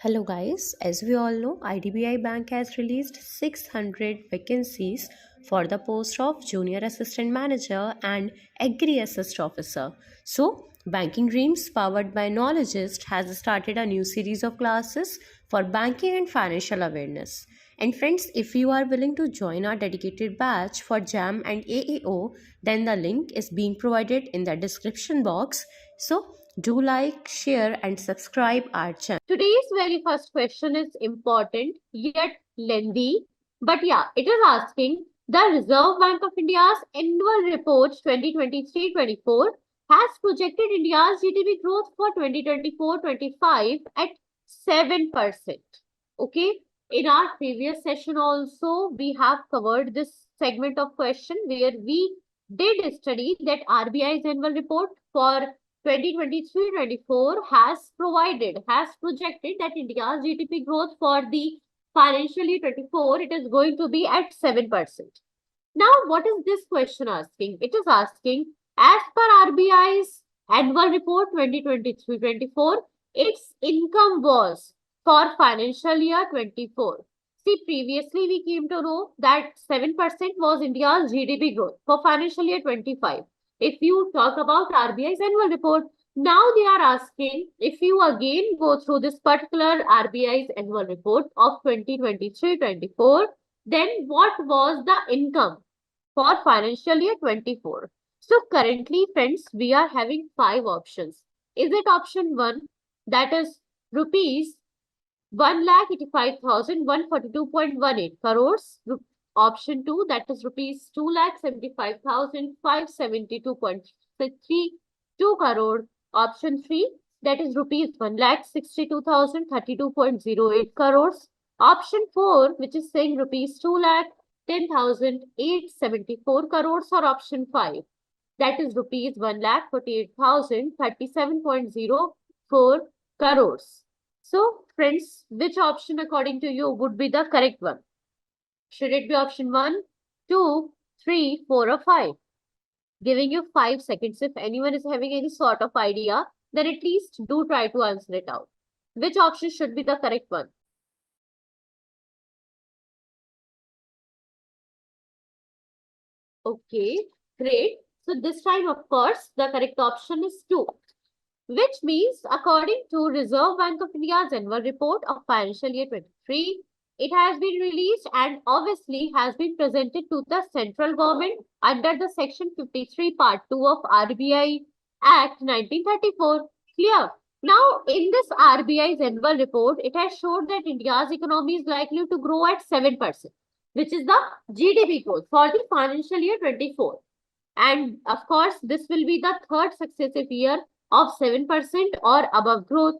Hello guys, as we all know, IDBI Bank has released 600 vacancies for the post of Junior Assistant Manager and Agri Assist Officer. So, Banking Dreams powered by Knowledgist has started a new series of classes for banking and financial awareness. And friends, if you are willing to join our dedicated batch for JAM and AAO, then the link is being provided in the description box. So, do like, share and subscribe our channel. Today's very first question is important yet lengthy. But yeah, it is asking the Reserve Bank of India's annual report 2023-24 has projected India's GDP growth for 2024-25 at 7%. Okay. In our previous session also, we have covered this segment of question where we did study that RBI's annual report for 2023-24 has projected that India's GDP growth for the financial year 24, it is going to be at 7%. Now, what is this question asking? It is asking, as per RBI's annual report 2023-24, its income was for financial year 24. See, previously we came to know that 7% was India's GDP growth for financial year 25. If you talk about RBI's annual report, now they are asking, if you again go through this particular RBI's annual report of 2023-24, then what was the income for financial year 24? So currently, friends, we are having 5 options. Is it option 1, that is rupees 1,85,142.18 crores? Option 2, that is rupees 2,75,572.32 crore. Option 3, that is rupees 1,62,032.08 crores. Option 4, which is saying rupees 2,10,874 crores, or option 5, that is rupees 1,48,037.04 crores. So, friends, which option according to you would be the correct one? Should it be option 1, 2, 3, 4, or 5? Giving you 5 seconds. If anyone is having any sort of idea, then at least do try to answer it out. Which option should be the correct one? Okay, great. So this time, of course, the correct option is 2. Which means, according to Reserve Bank of India's annual report of financial year 23, it has been released and obviously has been presented to the central government under the section 53 part 2 of RBI Act 1934. Clear? Now, in this RBI's annual report, it has showed that India's economy is likely to grow at 7%, which is the GDP growth for the financial year 24. And of course, this will be the third successive year of 7% or above growth.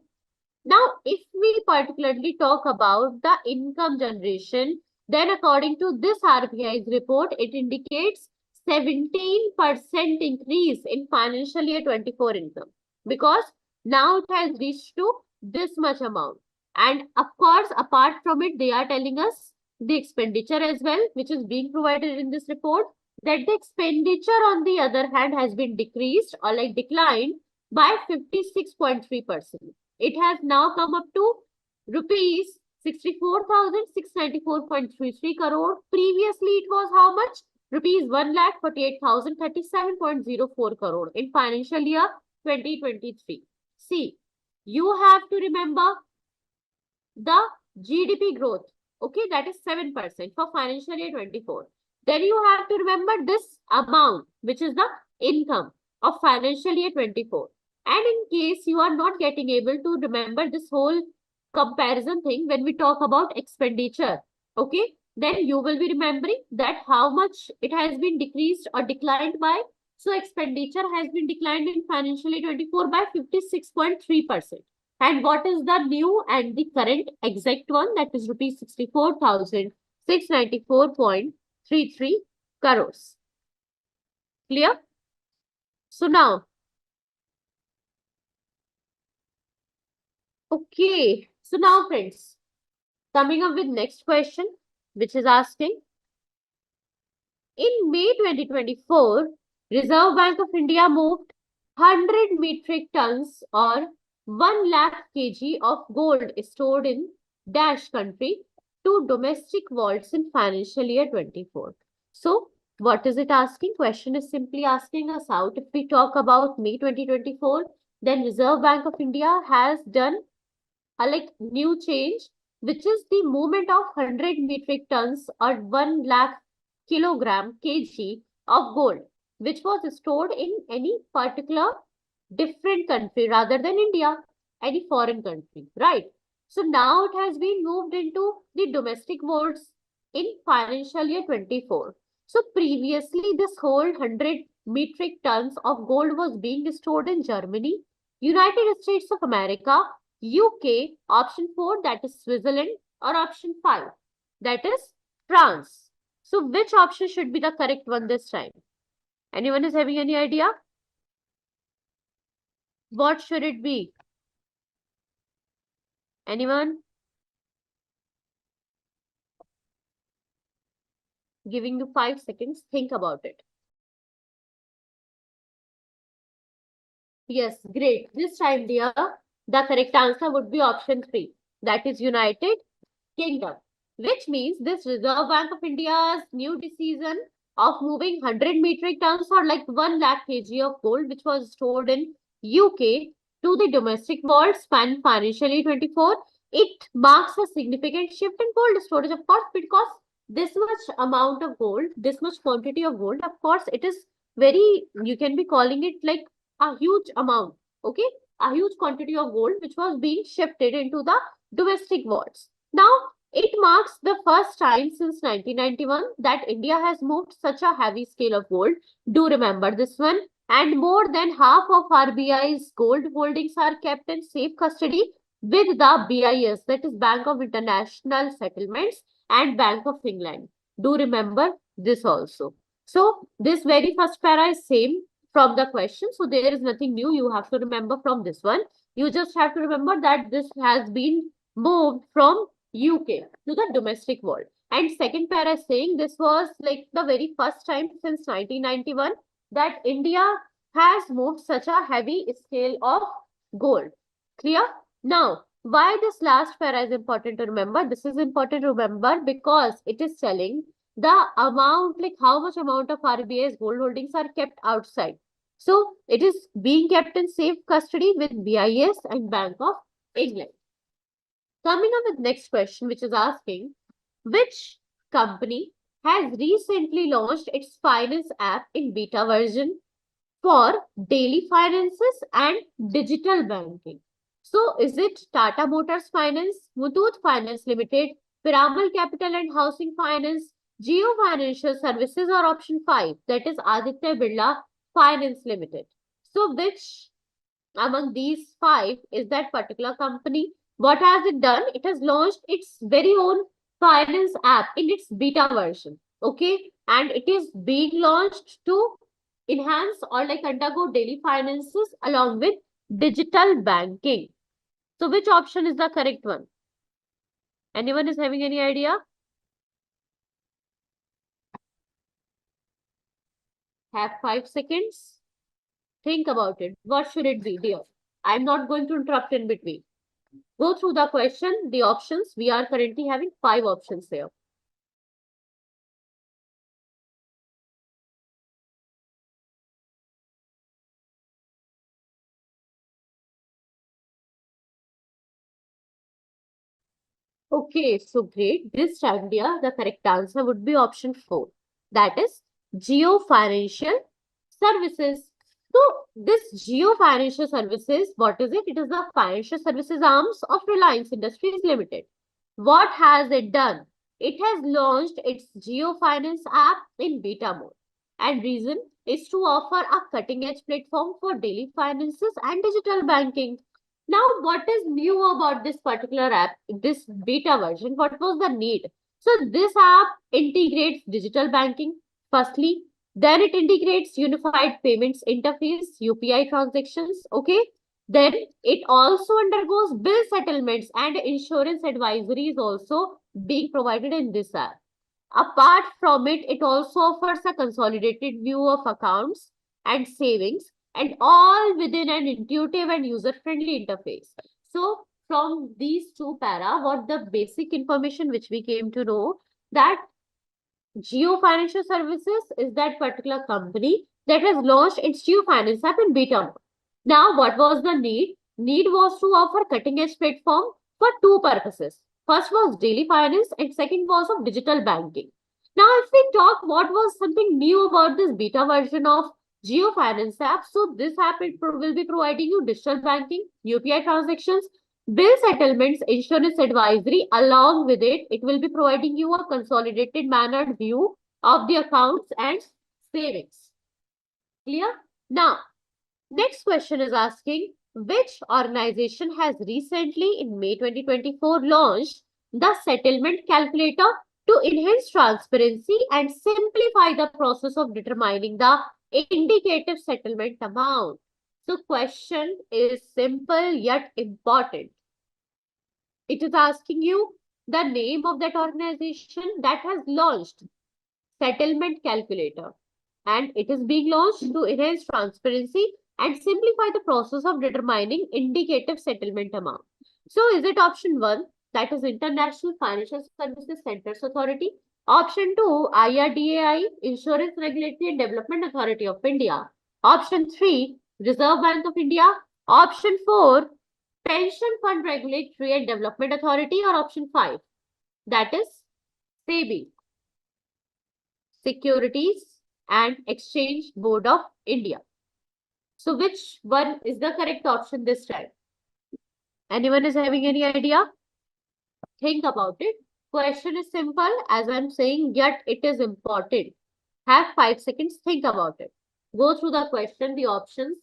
Now, if we particularly talk about the income generation, then according to this RBI's report, it indicates 17% increase in financial year 24 income, because now it has reached to this much amount. And of course, apart from it, they are telling us the expenditure as well, which is being provided in this report, that the expenditure on the other hand has been decreased or like declined by 56.3%. It has now come up to rupees 64,694.33 crore. Previously, it was how much? Rupees 1,48,037.04 crore in financial year 2023. See, you have to remember the GDP growth. Okay, that is 7% for financial year 24. Then you have to remember this amount, which is the income of financial year 24. And in case you are not getting able to remember this whole comparison thing when we talk about expenditure, okay, then you will be remembering that how much it has been decreased or declined by. So expenditure has been declined in financial year 24 by 56.3%. And what is the new and the current exact one? That is rupees 64,694.33 crores. Clear? So now, okay, so now friends, coming up with next question, which is asking, in May 2024, Reserve Bank of India moved 100 metric tons or 1 lakh kg of gold stored in dash country to domestic vaults in financial year 24. So, what is it asking? Question is simply asking us out. If we talk about May 2024, then Reserve Bank of India has done a new change, which is the movement of 100 metric tons or 1 lakh kg of gold, which was stored in any particular different country rather than India, any foreign country, right? So now it has been moved into the domestic vaults in financial year 24. So previously, this whole 100 metric tons of gold was being stored in Germany, United States of America, UK, option 4, that is Switzerland, or option 5, that is France. So which option should be the correct one this time? Anyone is having any idea? What should it be? Anyone? Giving you 5 seconds. Think about it. Yes, great. This time, dear, the correct answer would be option 3. That is United Kingdom. Which means this Reserve Bank of India's new decision of moving 100 metric tons or 1 lakh kg of gold, which was stored in UK, to the domestic vault span financially 24, it marks a significant shift in gold storage, of course, because this much amount of gold, this much quantity of gold, of course, it is very, you can be calling it like a huge amount, okay? A huge quantity of gold, which was being shifted into the domestic vaults. Now, it marks the first time since 1991 that India has moved such a heavy scale of gold. Do remember this one. And more than half of RBI's gold holdings are kept in safe custody with the BIS, that is Bank of International Settlements and Bank of England. Do remember this also. So this very first para is same from the question. So there is nothing new you have to remember from this one. You just have to remember that this has been moved from UK to the domestic world. And second para is saying this was like the very first time since 1991 that India has moved such a heavy scale of gold. Clear? Now, why this last para is important to remember? This is important to remember because it is telling the amount, like how much amount of RBI's gold holdings are kept outside. So, it is being kept in safe custody with BIS and Bank of England. Coming up with next question, which is asking, which company has recently launched its finance app in beta version for daily finances and digital banking? So, is it Tata Motors Finance, Muthoot Finance Limited, Piramal Capital and Housing Finance, Geo Financial Services, or option 5, that is Aditya Birla Finance Limited? So, which among these 5 is that particular company? What has it done? It has launched its very own finance app in its beta version. Okay. And it is being launched to enhance or undergo daily finances along with digital banking. So which option is the correct one? Anyone is having any idea? Have 5 seconds. Think about it. What should it be, dear? I'm not going to interrupt in between. Go through the question, the options. We are currently having 5 options here. Okay, so great. This time, dear, the correct answer would be option 4. That is Geo Financial Services. So, this Geo Financial Services, what is it? It is the financial services arms of Reliance Industries Limited. What has it done? It has launched its Geo Finance app in beta mode. And reason is to offer a cutting-edge platform for daily finances and digital banking. Now, what is new about this particular app, this beta version? What was the need? So, this app integrates digital banking, firstly. Then it integrates unified payments interface, UPI transactions, okay? Then it also undergoes bill settlements and insurance advisory is also being provided in this app. Apart from it, it also offers a consolidated view of accounts and savings and all within an intuitive and user-friendly interface. So from these two para, what the basic information which we came to know, that Geo Financial Services is that particular company that has launched its Geo Finance app in beta mode. Now, what was the need? Need was to offer cutting-edge platform for two purposes. First was daily finance and second was of digital banking. Now, if we talk what was something new about this beta version of Geo Finance app, so this app will be providing you digital banking, UPI transactions, bill settlements, insurance advisory. Along with it, it will be providing you a consolidated mannered view of the accounts and savings. Clear? Now, next question is asking, which organization has recently in May 2024 launched the settlement calculator to enhance transparency and simplify the process of determining the indicative settlement amount? So question is simple yet important. It is asking you the name of that organization that has launched settlement calculator, and it is being launched to enhance transparency and simplify the process of determining indicative settlement amount. So is it option 1, that is International Financial Services Centers Authority, option 2, IRDAI, Insurance Regulatory and Development Authority of India, option 3, Reserve Bank of India, option 4, Pension Fund Regulatory and Development Authority, or option 5, that is SEBI, Securities and Exchange Board of India. So which one is the correct option this time? Anyone is having any idea? Think about it. Question is simple, as I'm saying, yet it is important. Have 5 seconds, think about it. Go through the question, the options.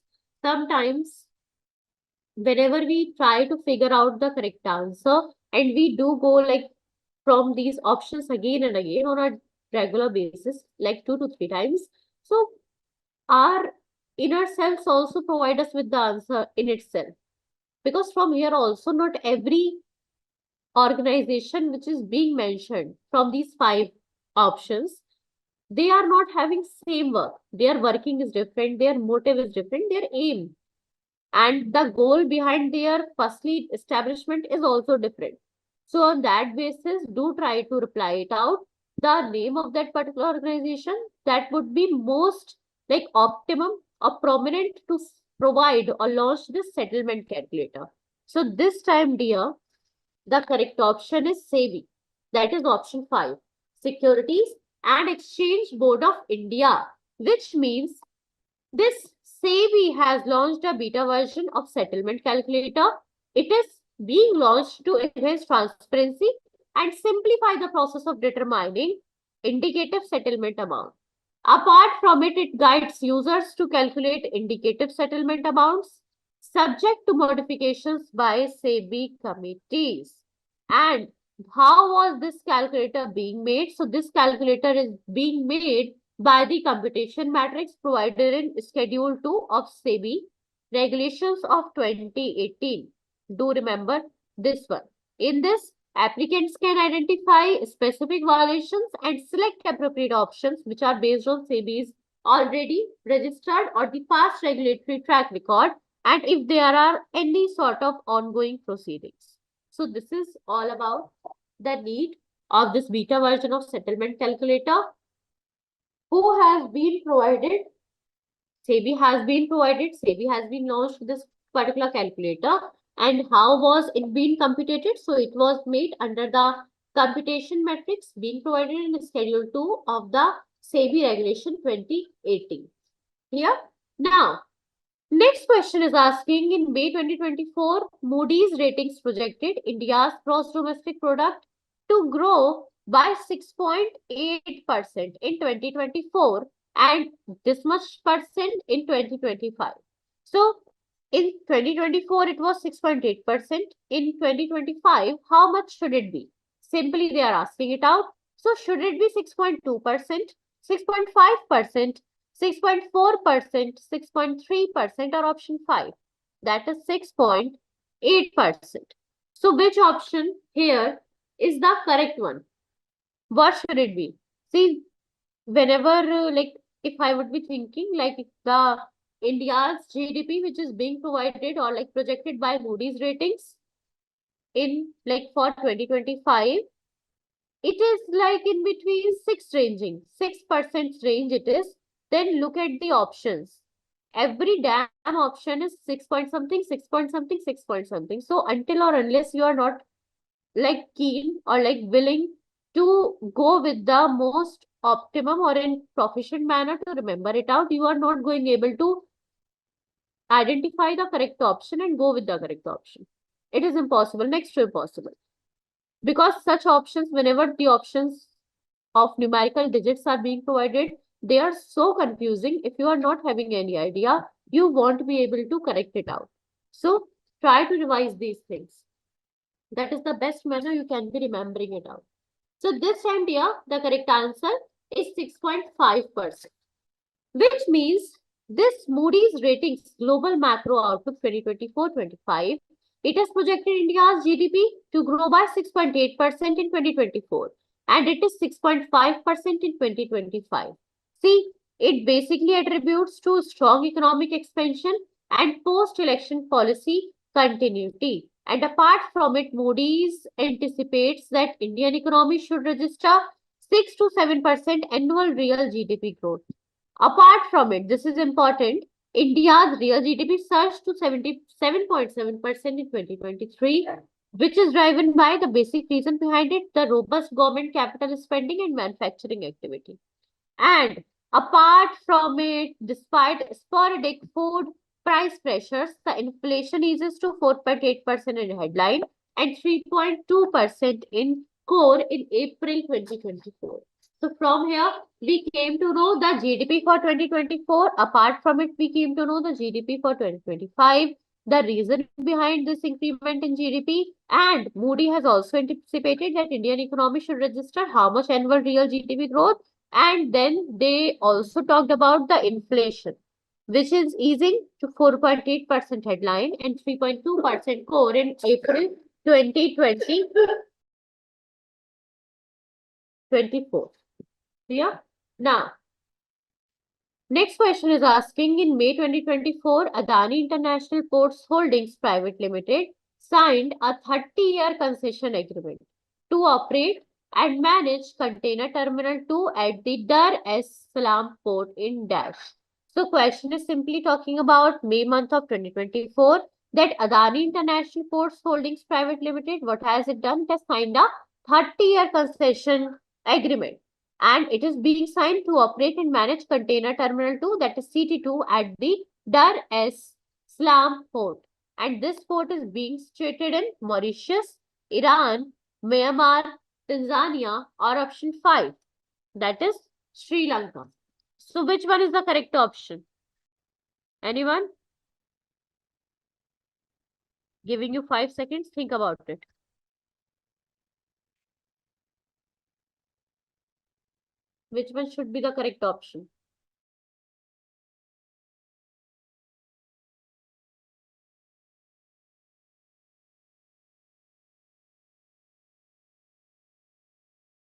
Sometimes whenever we try to figure out the correct answer, and we do go like from these options again and again on a regular basis, like 2 to 3 times. So our inner selves also provide us with the answer in itself. Because from here also, not every organization which is being mentioned from these 5 options, they are not having same work. Their working is different, their motive is different, their aim and the goal behind their firstly establishment is also different. So on that basis, do try to reply it out, the name of that particular organization that would be most like optimum or prominent to provide or launch this settlement calculator. So this time, dear, the correct option is SEBI. That is option 5, Securities and Exchange Board of India, which means this SEBI has launched a beta version of settlement calculator. It is being launched to enhance transparency and simplify the process of determining indicative settlement amount. Apart from it, it guides users to calculate indicative settlement amounts subject to modifications by SEBI committees. And how was this calculator being made? So this calculator is being made by the computation matrix provided in Schedule 2 of SEBI Regulations of 2018. Do remember this one. In this, applicants can identify specific violations and select appropriate options which are based on SEBI's already registered or the past regulatory track record, and if there are any sort of ongoing proceedings. So this is all about the need of this beta version of settlement calculator. Who has been provided? SEBI has been provided. SEBI has been launched this particular calculator. And how was it being computed? So it was made under the computation matrix being provided in Schedule 2 of the SEBI Regulation 2018. Clear? Now, next question is asking, in May 2024, Moody's ratings projected India's gross domestic product to grow by 6.8% in 2024 and this much percent in 2025. So in 2024, it was 6.8%. In 2025, how much should it be? Simply, they are asking it out. So should it be 6.2%, 6.5%, 6.4%, 6.3%, or option 5? That is 6.8%. So which option here is the correct one? What should it be? See, whenever like if I would be thinking like the India's GDP, which is being provided or like projected by Moody's ratings in like for 2025, it is like in between 6% range it is. Then look at the options. Every damn option is 6 point something, 6 point something, 6 point something. So until or unless you are not like keen or like willing to go with the most optimum or in proficient manner to remember it out, you are not going able to identify the correct option and go with the correct option. It is impossible, next to impossible. Because such options, whenever the options of numerical digits are being provided, they are so confusing. If you are not having any idea, you won't be able to correct it out. So try to revise these things. That is the best manner you can be remembering it out. So this time here, the correct answer is 6.5%, which means this Moody's Ratings Global Macro Outlook 2024-25, it has projected India's GDP to grow by 6.8% in 2024 and it is 6.5% in 2025. See, it basically attributes to strong economic expansion and post-election policy continuity. And apart from it, Moody's anticipates that Indian economy should register 6 to 7% annual real GDP growth. Apart from it, this is important, India's real GDP surged to 77.7% in 2023, which is driven by the basic reason behind it, the robust government capital spending and manufacturing activity. And apart from it, despite sporadic food price pressures, the inflation eases to 4.8% in headline and 3.2% in core in April 2024. So from here, we came to know the GDP for 2024. Apart from it, we came to know the GDP for 2025, the reason behind this increment in GDP, and Moody has also anticipated that Indian economy should register how much annual real GDP growth, and then they also talked about the inflation, which is easing to 4.8% headline and 3.2% core in April 2024. Yeah. Now, next question is asking, in May 2024, Adani International Ports Holdings Private Limited signed a 30-year concession agreement to operate and manage Container Terminal 2 at the Dar es Salaam port in Dash. So question is simply talking about May month of 2024, that Adani International Ports Holdings Private Limited, what has it done? It has signed a 30-year concession agreement, and it is being signed to operate and manage Container Terminal 2, that is CT2, at the Dar es Salaam port. And this port is being situated in Mauritius, Iran, Myanmar, Tanzania, or option 5, that is Sri Lanka. So which one is the correct option? Anyone? Giving you 5 seconds, think about it. Which one should be the correct option?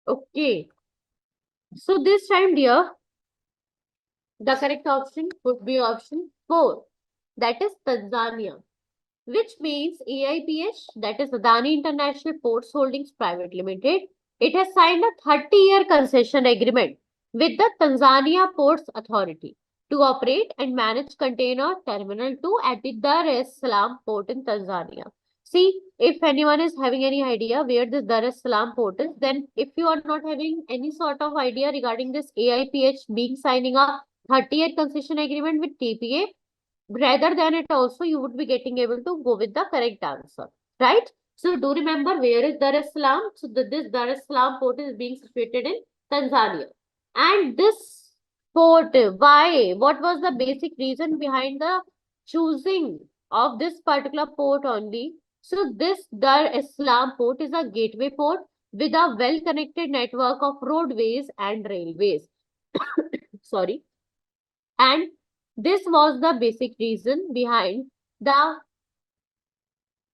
Okay. So this time, dear, the correct option would be option 4, that is Tanzania, which means AIPH, that is Adani International Ports Holdings Private Limited, it has signed a 30-year concession agreement with the Tanzania Ports Authority to operate and manage Container Terminal 2 at the Dar es Salaam port in Tanzania. See, if anyone is having any idea where this Dar es Salaam port is, then if you are not having any sort of idea regarding this AIPH being signing a 30-year concession agreement with TPA, rather than it also, you would be getting able to go with the correct answer, right? So do remember, where is Dar es Salaam? So this Dar es Salaam port is being situated in Tanzania. And this port, why? What was the basic reason behind the choosing of this particular port only? So this Dar es Salaam port is a gateway port with a well-connected network of roadways and railways. Sorry. And this was the basic reason behind the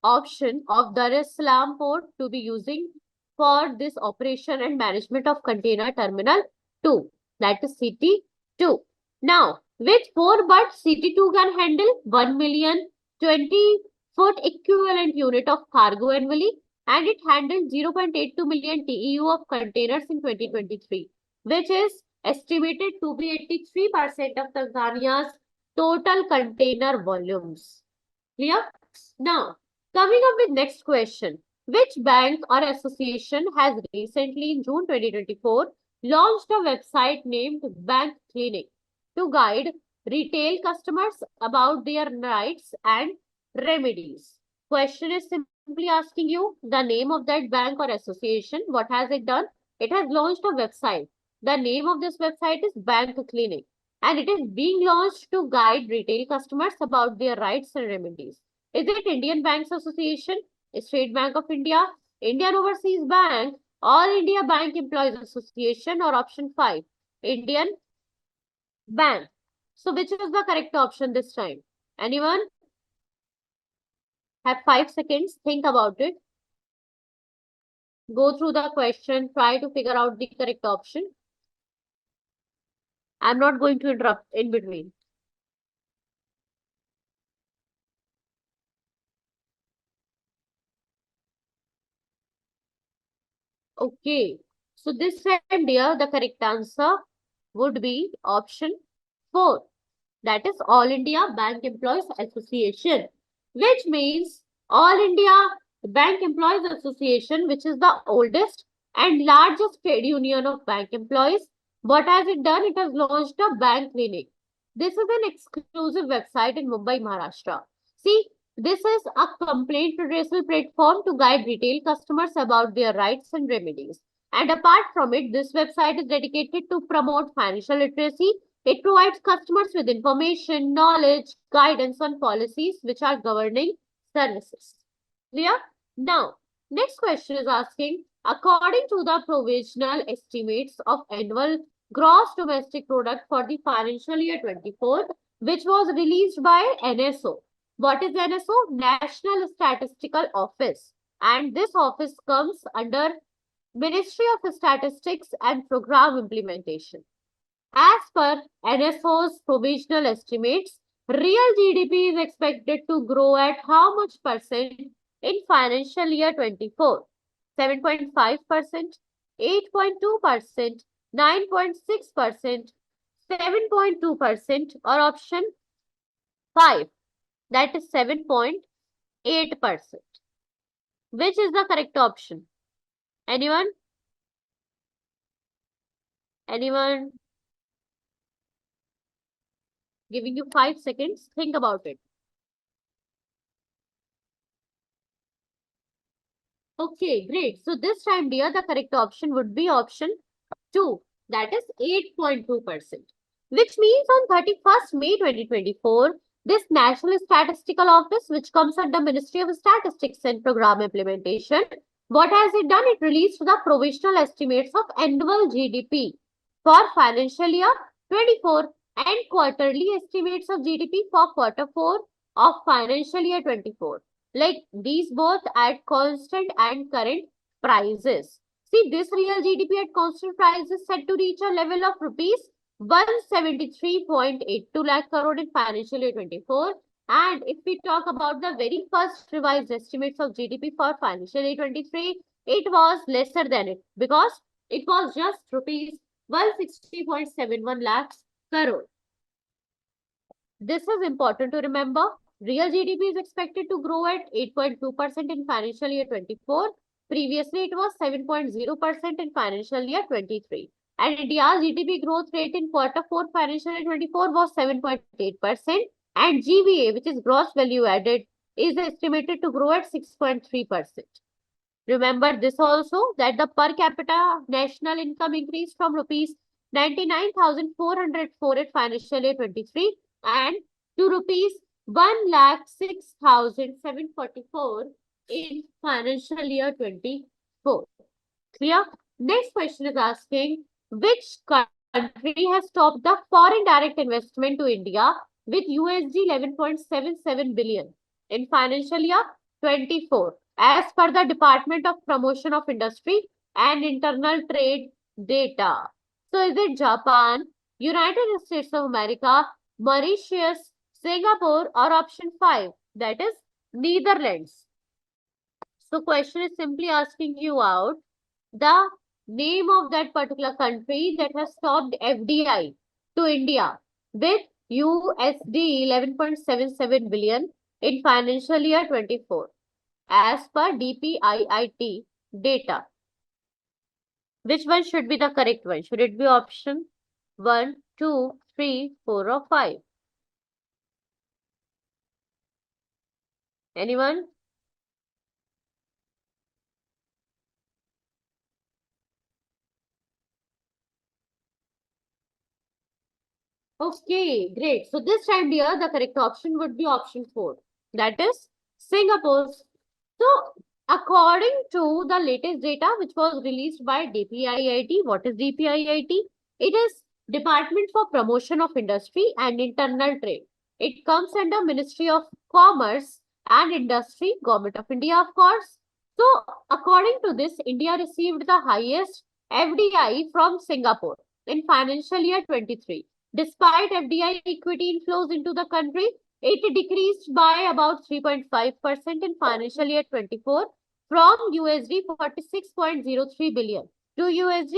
option of Dar es Salaam port to be using for this operation and management of Container Terminal 2, that is CT2. Now, Which 4-but CT2 can handle 1 million 20-foot equivalent unit of cargo annually, and it handled 0.82 million TEU of containers in 2023, which is estimated to be 83% of Tanzania's total container volumes. Clear? Now, coming up with next question. Which bank or association has recently in June 2024 launched a website named Bank Clinic to guide retail customers about their rights and remedies? Question is simply asking you the name of that bank or association. What has it done? It has launched a website. The name of this website is Bank Clinic, and it is being launched to guide retail customers about their rights and remedies. Is it Indian Banks Association, State Bank of India, Indian Overseas Bank, All India Bank Employees Association, or option 5, Indian Bank? So which is the correct option this time? Anyone? Have 5 seconds, think about it. Go through the question, try to figure out the correct option. I'm not going to interrupt in between. Okay, so this time, dear, the correct answer would be option 4. That is All India Bank Employees Association, which means All India Bank Employees Association, which is the oldest and largest trade union of bank employees. What has it done? It has launched a bank clinic. This is an exclusive website in Mumbai, Maharashtra. See, this is a complaint redressal platform to guide retail customers about their rights and remedies. And apart from it, this website is dedicated to promote financial literacy. It provides customers with information, knowledge, guidance on policies which are governing services. Clear? Now, next question is asking, according to the provisional estimates of annual gross domestic product for the financial year 24, which was released by NSO. What is NSO? National Statistical Office. And this office comes under Ministry of Statistics and Program Implementation. As per NSO's provisional estimates, real GDP is expected to grow at how much percent in financial year 24? 7.5%, 8.2%, 9.6%, 7.2%, or option 5, that is 7.8%. Which is the correct option? Anyone? Anyone? Giving you 5 seconds. Think about it. Okay, great. So this time, dear, the correct option would be option 2. That is 8.2%. Which means on 31st May 2024, this National Statistical Office, which comes under Ministry of Statistics and Program Implementation, what has it done? It released the provisional estimates of annual GDP for financial year 24 and quarterly estimates of GDP for quarter 4 of financial year 24. Like these both at constant and current prices. See, this real GDP at constant price is set to reach a level of rupees 173.82 lakh crore in financial year 24. And if we talk about the very first revised estimates of GDP for financial year 23, it was lesser than it because it was just rupees 160.71 lakhs crore. This is important to remember. Real GDP is expected to grow at 8.2% in financial year 24. Previously, it was 7.0% in financial year 23. And India's GDP growth rate in quarter 4 financial year 24 was 7.8%. And GVA, which is gross value added, is estimated to grow at 6.3%. Remember this also, that the per capita national income increased from rupees 99,404 at financial year 23 and to rupees 1,06,744 in financial year 24. Clear? Next question is asking, which country has stopped the foreign direct investment to India with USD 11.77 billion in financial year 24, as per the Department of Promotion of Industry and Internal Trade data? So is it Japan, United States of America, Mauritius, Singapore, or option 5, that is Netherlands. So question is simply asking you out the name of that particular country that has stopped FDI to India with USD 11.77 billion in financial year 24 as per DPIIT data. Which one should be the correct one? Should it be option 1, 2, 3, 4 or 5? Anyone? Okay, great. So this time, dear, the correct option would be option 4. That is Singapore. So according to the latest data which was released by DPIIT, what is DPIIT? It is Department for Promotion of Industry and Internal Trade. It comes under Ministry of Commerce and Industry, Government of India, of course. So according to this, India received the highest FDI from Singapore in financial year 23. Despite FDI equity inflows into the country, it decreased by about 3.5% in financial year 24 from USD 46.03 billion to USD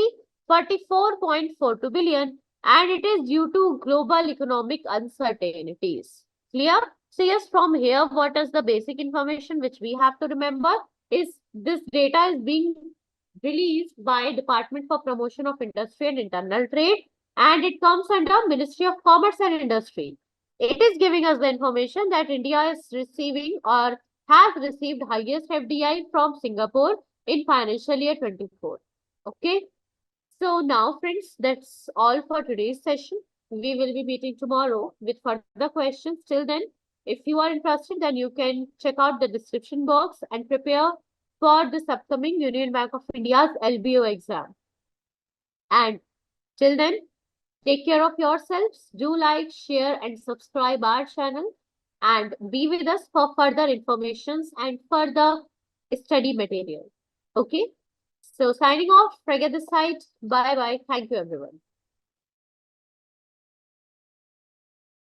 44.42 billion, and it is due to global economic uncertainties. Clear? So yes, from here, what is the basic information which we have to remember is this data is being released by Department for Promotion of Industry and Internal Trade, and it comes under Ministry of Commerce and Industry. It is giving us the information that India is receiving or has received highest FDI from Singapore in financial year 24. Okay. So now, friends, that's all for today's session. We will be meeting tomorrow with further questions. Till then, if you are interested, then you can check out the description box and prepare for this upcoming Union Bank of India's LBO exam. And till then, take care of yourselves. Do like, share, and subscribe our channel. And be with us for further informations and further study material. Okay? So signing off, Pragya this side. Bye-bye. Thank you, everyone.